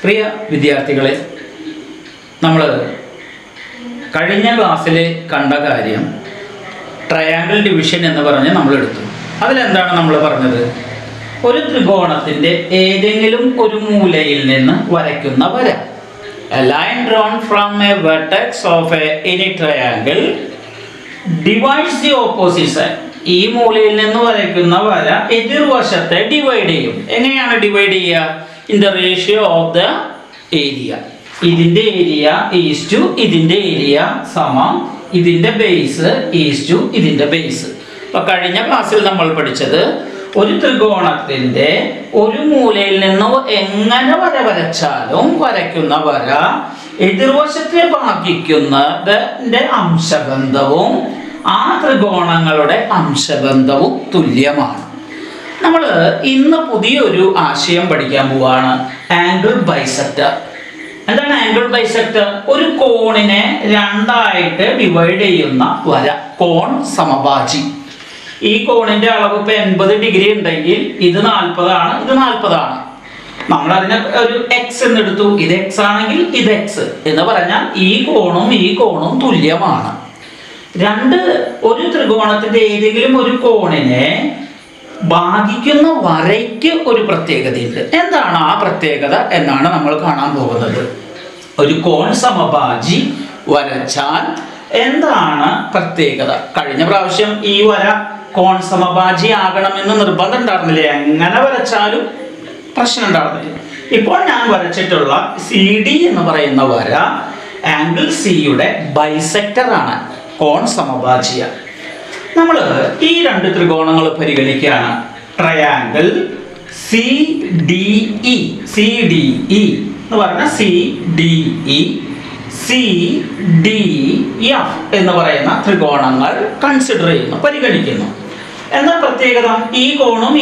പ്രിയ വിദ്യാർത്ഥികളെ, നമ്മൾ കഴിഞ്ഞ ക്ലാസ്സിൽ കണ്ട കാര്യം ട്രയാങ്കിൾ ഡിവിഷൻ എന്ന് പറഞ്ഞ് നമ്മൾ എടുത്തു. അതിലെന്താണ് നമ്മൾ പറഞ്ഞത്? ഒരു ത്രികോണത്തിൻ്റെ ഏതെങ്കിലും ഒരു മൂലയിൽ നിന്ന് വരയ്ക്കുന്ന വര, a line drawn from a vertex of any triangle divides the opposite side. ഈ മൂലയിൽ നിന്ന് വരയ്ക്കുന്ന വര എതിർവശത്തെ ഡിവൈഡ് ചെയ്യും. എങ്ങനെയാണ് ഡിവൈഡ് ചെയ്യുക? In the ratio of the area. ഇതിൻ്റെ ഏരിയ ഈസ് ടു ഇതിൻ്റെ ഏരിയ സമം ഇതിൻ്റെ ബേസ് ഈസ് ടു ഇതിൻ്റെ ബേസ്. അപ്പോൾ കഴിഞ്ഞ ക്ലാസ്സിൽ നമ്മൾ പഠിച്ചത് ഒരു ത്രികോണത്തിൻ്റെ ഒരു മൂലയിൽ നിന്ന് എങ്ങനെ വര വരച്ചാലും വരയ്ക്കുന്ന വര എതിർവശത്തെ ഭാഗിക്കുന്നതിൻ്റെ അംശബന്ധവും ആ ത്രികോണങ്ങളുടെ അംശബന്ധവും തുല്യമാണ്. നമ്മൾ ഇന്ന് പുതിയൊരു ആശയം പഠിക്കാൻ പോവാണ്, ആംഗിൾ ബൈസെക്ടർ. എന്താണ് ആംഗിൾ ബൈസെക്ടർ? ഒരു കോണിനെ രണ്ടായിട്ട് ഡിവൈഡ് ചെയ്യുന്ന വര, കോൺ സമഭാജി. ഈ കോണിന്റെ അളവ് ഇപ്പൊ 80 ഡിഗ്രി ഉണ്ടെങ്കിൽ ഇത് 40 ആണ്, ഇത് 40 ആണ്. നമ്മൾ അതിനെ ഒരു എക്സ് എന്ന് എടുത്തു. ഇത് എക്സ് ആണെങ്കിൽ ഇത് എക്സ് എന്ന് പറഞ്ഞാൽ ഈ കോണും തുല്യമാണ്. ഒരു ത്രികോണത്തിന്റെ ഏതെങ്കിലും ഒരു കോണിനെ ഭാഗിക്കുന്ന വരയ്ക്ക് ഒരു പ്രത്യേകതയുണ്ട്. എന്താണ് ആ പ്രത്യേകത എന്നാണ് നമ്മൾ കാണാൻ പോകുന്നത്. ഒരു കോൺ സമഭാജി വരച്ചാൽ എന്താണ് പ്രത്യേകത? കഴിഞ്ഞ പ്രാവശ്യം ഈ വര കോൺ സമഭാജി ആകണമെന്ന് നിർബന്ധം ഉണ്ടായിരുന്നില്ല, എങ്ങനെ വരച്ചാലും പ്രശ്നം ഉണ്ടായിരുന്നില്ല. ഇപ്പോൾ ഞാൻ വരച്ചിട്ടുള്ള CD എന്ന് പറയുന്ന വര ആംഗിൾ സിയുടെ ബൈസെക്ടർ ആണ്, കോൺ സമഭാജിയ. നമ്മൾ ഈ രണ്ട് ത്രികോണങ്ങൾ പരിഗണിക്കുകയാണ്. ട്രയാങ്കിൾ CDE എന്ന് പറഞ്ഞ CDE, CDF എന്ന് പറയുന്ന ത്രികോണങ്ങൾ കൺസിഡർ ചെയ്യുന്നു, പരിഗണിക്കുന്നു. എന്താ പ്രത്യേകത? ഈ കോണും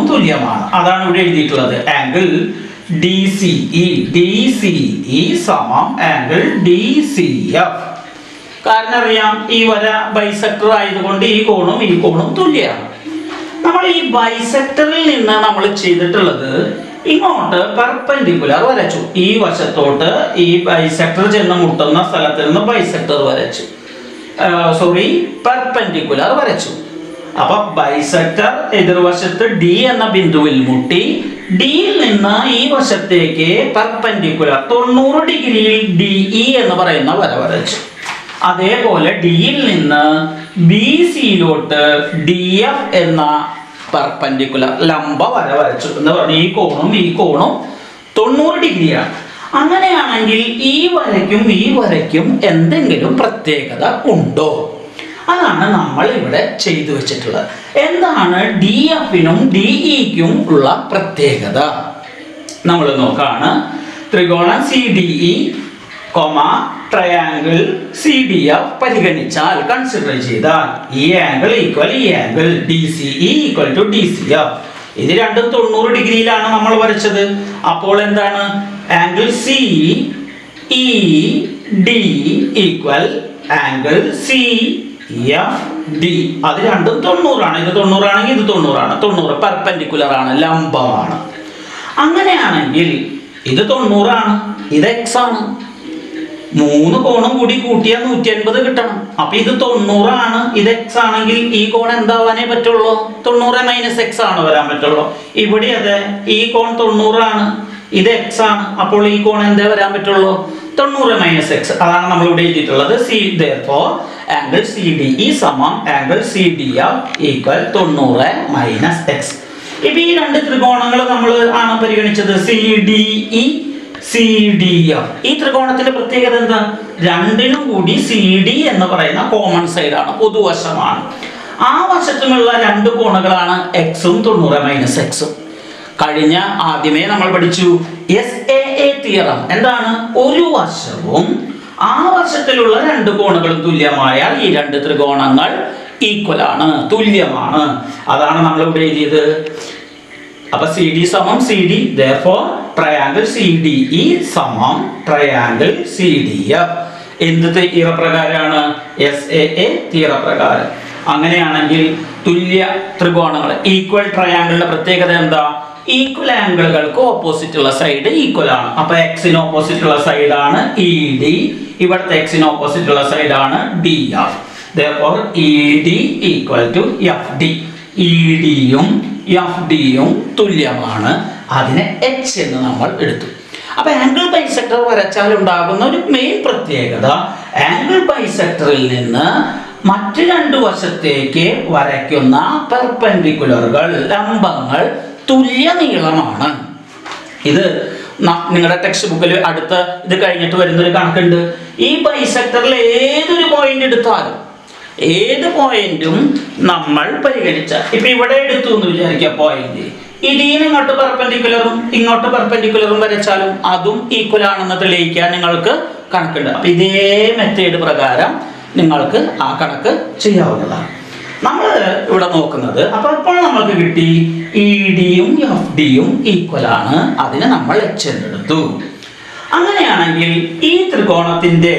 തുല്യമാണ്. അതാണ് ഇവിടെ എഴുതിയിട്ടുള്ളത്. ആംഗിൾ DCE സമം ആംഗിൾ DCF. കാരണം അറിയാം, ഈ വര ബൈസെക്ടർ ആയതുകൊണ്ട് ഈ കോണും തുല്യമാണ്. നമ്മൾ ഈ ബൈസെക്ടറിൽ നിന്ന് നമ്മൾ ചെയ്തിട്ടുള്ളത് ഇങ്ങോട്ട് പെർപെൻഡിക്കുലർ വരച്ചു. ഈ വശത്തോട്ട് ഈ ബൈസെക്ടർ ചെന്ന് മുട്ടുന്ന സ്ഥലത്ത് നിന്ന് ബൈസെക്ടർ വരച്ചു, പെർപെൻഡിക്കുലർ വരച്ചു. അപ്പൊ ബൈസെക്ടർ എതിർവശത്ത് D എന്ന ബിന്ദുവിൽ മുട്ടി, ഡിയിൽ നിന്ന് ഈ വശത്തേക്ക് പെർപെൻഡിക്കുലർ 90 ഡിഗ്രിയിൽ DE എന്ന് പറയുന്ന വര വരച്ചു. അതേപോലെ ഡിയിൽ നിന്ന് BCയിലോട്ട് DF എന്ന പെർപെൻഡിക്കുലർ ലംബ വര വരച്ചു എന്ന് പറഞ്ഞു. ഈ കോണും 90 ഡിഗ്രിയാണ്. അങ്ങനെയാണെങ്കിൽ ഈ വരയ്ക്കും എന്തെങ്കിലും പ്രത്യേകത ഉണ്ടോ? അതാണ് നമ്മൾ ഇവിടെ ചെയ്തു വെച്ചിട്ടുള്ളത്. എന്താണ് DFനും DEക്കും ഉള്ള പ്രത്യേകത? നമ്മൾ നോക്കാണ്. ത്രികോണം CDE, ട്രയാങ്കിൾ CDF പരിഗണിച്ചാൽ, കൺസിഡർ ചെയ്താൽ ഈ ആംഗിൾ ഈക്വൽ ഈ angle, DCE equal to DCF. ഇത് രണ്ടും 90 ഡിഗ്രിയിലാണ് നമ്മൾ വരച്ചത്. അപ്പോൾ എന്താണ്? Angle CED equal angle CFD. അത് രണ്ടും 90 ആണ്. ഇത് 90 ആണെങ്കിൽ ഇത് 90 ആണ്. 90 പെർപെൻഡിക്കുലർ ആണ്, ലംബമാണ്. അങ്ങനെയാണെങ്കിൽ ഇത് 90 ആണ്, ഇത് X ആണ്. 3 കോണും കൂടി കൂട്ടിയാൽ 180 കിട്ടണം. അപ്പൊ ഇത് 90 ആണ്, ഇത് X ആണെങ്കിൽ ഈ കോൺ എന്താവാനേ പറ്റുള്ളൂ? 90 - X ആണ് വരാൻ പറ്റുള്ളൂ. ഇവിടെ അതെ, ഈ കോൺ 90 ആണ്, ഇത് X ആണ്. അപ്പോൾ ഈ കോൺ എന്താ വരാൻ പറ്റുള്ളൂ? 90 - X. അതാണ് നമ്മൾ ഇവിടെ എഴുതിയിട്ടുള്ളത്. Therefore ആംഗിൾ CDE സമം ആംഗിൾ CDF ഈക്വൽ 90 - X. ഇപ്പൊ ഈ രണ്ട് ത്രികോണങ്ങൾ നമ്മൾ ആണ് പരിഗണിച്ചത്, CDE CDF. ഈ ത്രികോണത്തിന്റെ പ്രത്യേകത എന്താ? രണ്ടിനും കൂടി CD എന്ന് പറയുന്ന കോമൺ സൈഡ് ആണ്, പൊതുവശമാണ്. ആ വശത്തുമുള്ള രണ്ട് കോണുകളാണ് X-ഉം 90 - X-ഉം. ആദ്യമേ നമ്മൾ പഠിച്ചു SAA തിയറം. എന്താണ്? ഒരു വശവും ആ വശത്തിലുള്ള രണ്ട് കോണുകളും തുല്യമായാൽ ഈ രണ്ട് ത്രികോണങ്ങൾ ഈക്വൽ ആണ്, തുല്യമാണ്. അതാണ് നമ്മൾ ഇവിടെ എഴുതിയത്. അപ്പൊ CD സമം CD, therefore ട്രയാങ്കിൾ CDE സമം ട്രയാങ്കിൾ CDF. എന്ത് തിയറപ്രകാരമാണ്? SAA തിയറപ്രകാരം. അങ്ങനെയാണെങ്കിൽ തുല്യ ത്രികോണങ്ങൾ, ഈക്വൽ ട്രയാങ്കിളിന്റെ പ്രത്യേകത എന്താ? ഈക്വൽ ആംഗിളുകൾക്ക് ഓപ്പോസിറ്റ് ഉള്ള സൈഡ് ഈക്വൽ ആണ്. അപ്പൊ എക്സിന് ഓപ്പോസിറ്റ് ഉള്ള സൈഡ് ആണ് ED, ഇവിടുത്തെ എക്സിന് ഓപ്പോസിറ്റ് ഉള്ള സൈഡ് ആണ് DR. Therefore ED equal to FD. ED യും FD യും തുല്യമാണ്. അതിനെ H എന്ന് നമ്മൾ എടുത്തു. അപ്പൊ ആംഗിൾ ബൈസെക്ടർ വരച്ചാൽ ഉണ്ടാകുന്ന ഒരു മെയിൻ പ്രത്യേകത, ആംഗിൾ ബൈസെക്ടറിൽ നിന്ന് മറ്റു രണ്ടു വശത്തേക്ക് വരയ്ക്കുന്ന പെർപെൻഡിക്കുലറുകൾ, ലംബങ്ങൾ തുല്യ നീളമാണ്. ഇത് നിങ്ങളുടെ ടെക്സ്റ്റ് ബുക്കിൽ അടുത്ത ഇത് കഴിഞ്ഞിട്ട് വരുന്നൊരു കണക്കുണ്ട്. ഈ ബൈസെക്ടറിൽ ഏതൊരു പോയിന്റ് എടുത്താലും, ഏത് പോയിന്റും നമ്മൾ പരിഗണിച്ച, ഇപ്പൊ ഇവിടെ എടുത്തു എന്ന് വിചാരിക്കുക പോയിന്റ്, ഇതിന് ഇങ്ങോട്ട് പെർപെൻഡിക്കുലറും വരച്ചാലും അതും ഈക്വൽ ആണെന്ന് തെളിയിക്കാൻ നിങ്ങൾക്ക് കണക്കുണ്ട്. അപ്പൊ ഇതേ മെത്തേഡ് പ്രകാരം നിങ്ങൾക്ക് ആ കണക്ക് ചെയ്യാവുന്നതാണ്. നമ്മൾ ഇവിടെ നോക്കുന്നത്, അപ്പൊ ഇപ്പോൾ നമ്മൾക്ക് കിട്ടി ED യും FD യും ഈക്വൽ ആണ്. അതിന് നമ്മൾ H എന്നെടുത്തു. അങ്ങനെയാണെങ്കിൽ ഈ ത്രികോണത്തിന്റെ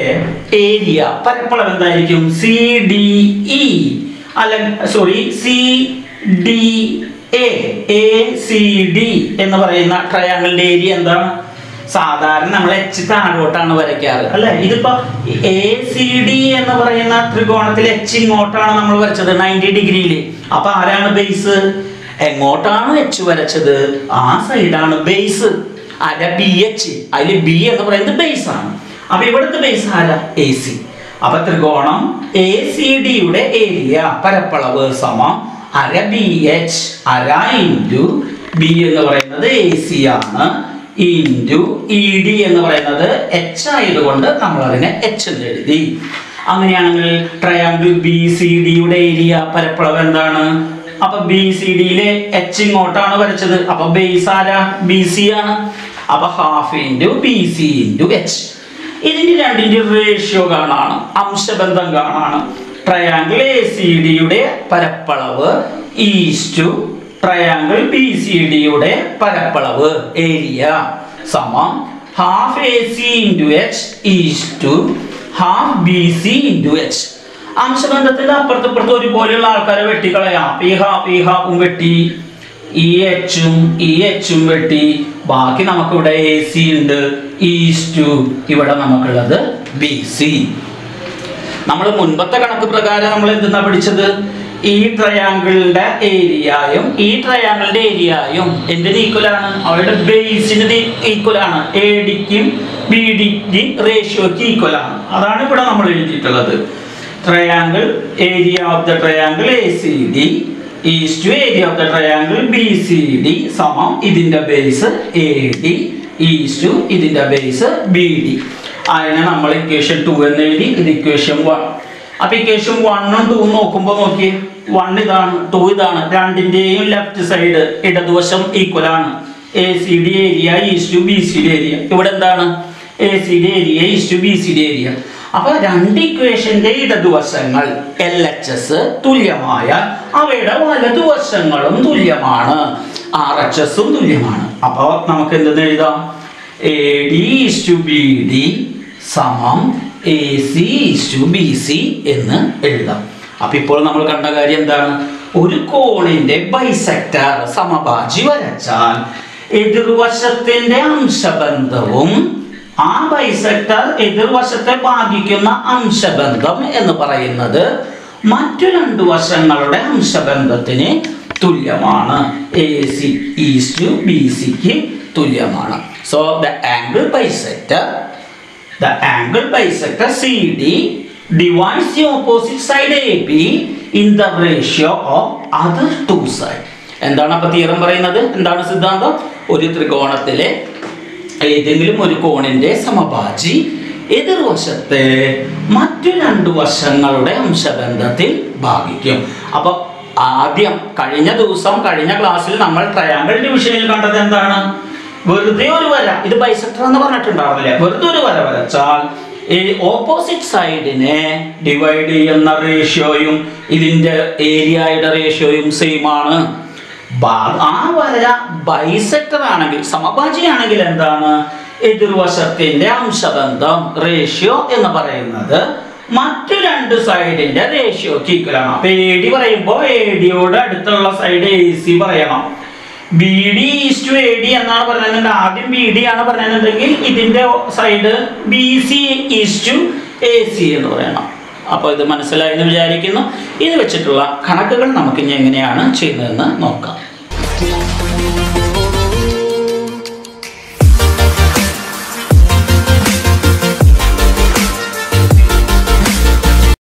ഏരിയ പരപ്പളവ് എന്തായിരിക്കും? CDE CDA ACD എന്ന് പറയുന്ന ട്രയാങ്കിളിന്റെ ഏരിയ എന്താണ്? സാധാരണ നമ്മൾ H താഴോട്ടാണ് വരയ്ക്കാറ് അല്ലെ. ഇതിപ്പോ ACD എന്ന് പറയുന്ന ത്രികോണത്തിൽ H ഇങ്ങോട്ടാണ് നമ്മൾ വരച്ചത് 90 ഡിഗ്രിയിൽ. അപ്പൊ ആരാണ് ബേസ്? എങ്ങോട്ടാണ് H വരച്ചത് ആ സൈഡാണ് ബേസ്. ആരാ? BH. അതിൽ B എന്ന് പറയുന്നത് ബേസ് ആണ്. അപ്പൊ ഇവിടുത്തെ ബേസ് ആരാ? AC. അപ്പൊ ത്രികോണം ACD-യുടെ ഏരിയ പരപ്പളവ് സമം അര BH, അര ഇൻറ്റു B എന്ന് പറയുന്നത് AC ആണ്, ഇൻറ്റു ED എന്ന് പറയുന്നത് H ആയതുകൊണ്ട് നമ്മൾ അതിനെ H എന്ന് എഴുതി. അങ്ങനെയാണെങ്കിൽ ട്രയാങ്കിൾ BCD-യുടെ ഏരിയ പരപ്പളവ് എന്താണ്? അപ്പൊ BCD-യിലെ H ഇങ്ങോട്ടാണ് വരച്ചത്. അപ്പൊ ബേസ് ആരാ? BC ആണ്. അപ്പൊ half into BC into H. ഇതിന്റെ രണ്ടിന്റെ റേഷ്യോ കാണാണ്, അംശബന്ധം കാണാണ്. ട്രയാങ്കിൾ ACD-യുടെ പരപ്പളവ് ഈസ്റ്റു ട്രയാങ്കിൾ BCD-യുടെ പരപ്പളവ് ഏരിയ സമം half AC into H is to half BC into H. അംശബന്ധത്തിന്റെ അപ്പുറത്തിപ്പുറത്ത് ഒരുപോലെയുള്ള ആൾക്കാരെ വെട്ടിക്കളയാം. ഈ ഹാഫും വെട്ടി, ഈ H ഉം വെട്ടി. ബാക്കി നമുക്കിവിടെ AC ഉണ്ട്, ഈസ്റ്റു ഇവിടെ നമുക്കുള്ളത് BC. നമ്മൾ മുൻപത്തെ കണക്ക് പ്രകാരം നമ്മൾ എന്തെന്നാ പഠിച്ചത്? ഈ ട്രയാങ്കിളിന്റെ ഏരിയയും ഈ ട്രയാങ്കിളിന്റെ ഏരിയയും എന്തിന് ഈക്വൽ ആണ്? അവരുടെ ബേസിന് ഈക്വൽ ആണ്. ADക്കും BDക്കും റേഷ്യോക്ക് ഈക്വൽ ആണ്. അതാണ് ഇവിടെ നമ്മൾ എഴുതിയിട്ടുള്ളത്. Triangle area of the triangle ACD is to area of the triangle BCD സമം ഇതിന്റെ ബേസ് AD ഈസ് ടു ഇതിന്റെ ബേസ് BD. അതിനെ നമ്മൾ ഇക്വേഷൻ 2 എന്ന് എഴുതി. ഇത് ഇക്വേഷൻ 1. അപ്പൊ ഇക്വേഷൻ 1 ഉം 2 ഉം നോക്കുമ്പോൾ നോക്കിയേ, 1 ഇതാണ്, 2 ഇതാണ്. രണ്ടിന്റെയും ലെഫ്റ്റ് സൈഡ് ഇടതുവശം ഈക്വൽ ആണ്. ACD area is to BCD area. ഇവിടെ എന്താണ്? ACD area is to BCD area. അപ്പൊ രണ്ട് ഇക്വേഷന്റെ ഇടതുവശങ്ങൾ LHS തുല്യമായ അവയുടെ വലതുവശങ്ങളും തുല്യമാണ്, RHS ഉം തുല്യമാണ്. അപ്പൊ നമുക്ക് എന്തെന്ന് എഴുതാം? AD is to BD സമം AC is to BC എന്ന് എഴുതാം. അപ്പൊ ഇപ്പോൾ നമ്മൾ കണ്ട കാര്യം എന്താണ്? ഒരു കോണിന്റെ ബൈസെക്ടർ സമഭാജി വരച്ചാൽ എതിർവശത്തിന്റെ അംശബന്ധവും ആ ബൈസെക്ടർ എതിർവശത്തെ ഭാഗിക്കുന്ന അംശബന്ധം എന്ന് പറയുന്നത് മറ്റു രണ്ടു വശങ്ങളുടെ അംശബന്ധത്തിന് തുല്യമാണ്. AC is to BCക്ക് തുല്യമാണ്. So the angle bisector CD divides the opposite side AB in the ratio of other two sides. എന്താണ് അപ്പൊ തിയറം പറയുന്നത്? എന്താണ് സിദ്ധാന്തം? ഒരു ത്രികോണത്തിലെ ഏതെങ്കിലും ഒരു കോണിന്റെ സമഭാജി എതിർവശത്തെ മറ്റു രണ്ടു വശങ്ങളുടെ അംശബന്ധത്തിൽ ഭാഗിക്കും. അപ്പൊ ആദ്യം കഴിഞ്ഞ ക്ലാസ്സിൽ നമ്മൾ ട്രയാങ്കിൾ ഡിവിഷനിൽ കണ്ടത് എന്താണ്? വെറുതെ ഒരു വര, ഇത് ബൈസെക്ടർ എന്ന് പറഞ്ഞിട്ടുണ്ടാവില്ലേ, വെറുതെ ഒരു വര വരച്ചാൽ ഓപ്പോസിറ്റ് സൈഡിനെ ഡിവൈഡ് ചെയ്യുന്ന റേഷ്യോയും ഇതിന്റെ ഏരിയയുടെ റേഷ്യോയും സെയിം ആണ്. ആ വര ബൈസെക്ടർ ആണെങ്കിൽ, സമഭാജിയാണെങ്കിൽ എന്താണ്? എതിർവശത്തിന്റെ അംശബന്ധം റേഷ്യോ എന്ന് പറയുന്നത് മറ്റു രണ്ട് സൈഡിന്റെ റേഷ്യോക്ക് ഈക്വൽ ആണ്. അപ്പൊ AD പറയുമ്പോൾ ADയോട് അടുത്തുള്ള സൈഡ് AC പറയണം, B D is to A D എന്നാണ് പറയുന്നത്. ആദ്യം ബി ഡി ആണ് പറയുന്നുണ്ടെങ്കിൽ ഇതിൻ്റെ side B C is to A C എന്ന് പറയണം. അപ്പോൾ ഇത് മനസ്സിലായെന്ന് വിചാരിക്കുന്നു. ഇത് വെച്ചിട്ടുള്ള കണക്കുകൾ നമുക്ക് ഇനി എങ്ങനെയാണ് ചെയ്യുന്നതെന്ന് നോക്കാം.